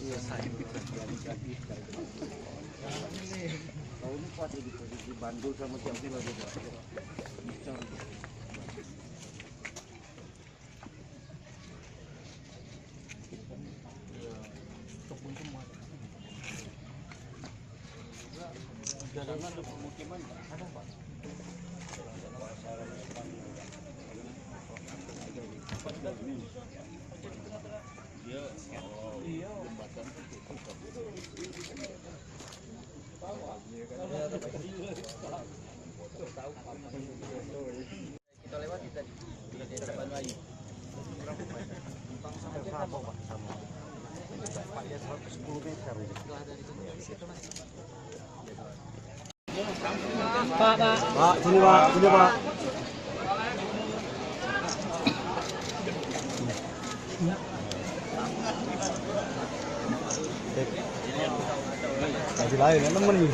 Kalau ini kuat di Bandung sama Jambi lagi. Jalanan ada pemukiman ada Pak. Iya, jembatan kita lewati tadi di depan Bayu. Sampai berapa Pak? Sama. Pak ya 110 meter itu. Pak, sini Pak, sini Pak. Kasih lain ya temen nih.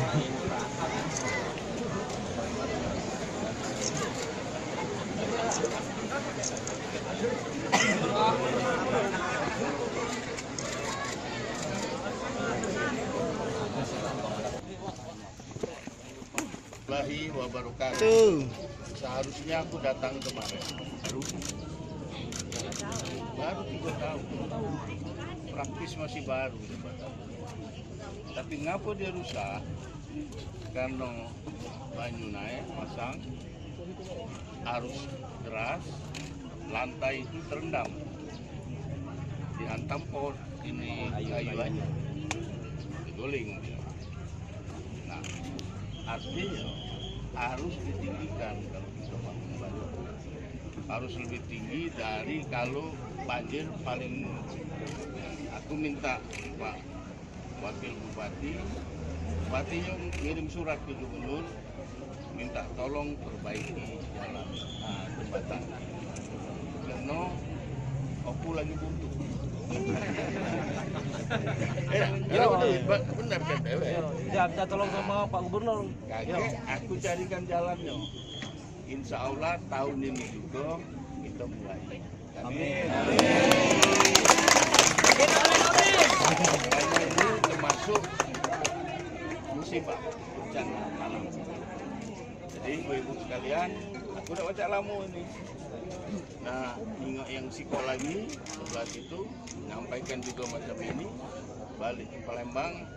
Warahmatullahi wabarakatuh. Seharusnya aku datang kemarin. Baru 3 tahun. Praktis masih baru. Tapi ngapa dia rusak? Karena banyu naik, pasang, arus deras, lantai itu terendam. Dihantam pot ini kayu aja, diguling. Nah, artinya harus ditinggikan kalau kita bangun banyu. Harus lebih tinggi dari kalau banjir paling. Aku minta Pak Wakil Bupatinya ngirim surat ke Gubernur, minta tolong perbaiki jalan jembatan. Karena aku lagi buntu. Benar kan Dewe? Ya, minta tolong sama Pak Gubernur. Kakek, aku carikan jalannya. Insya Allah tahun ini juga kita mulai. Amin. Karena ini termasuk musibah bencana alam. Jadi ibu-ibu sekalian, aku udah baca lamu ini. Nah, ingat yang sekolah ini sebelah situ, nyampaikan juga macam ini, balik ke Palembang.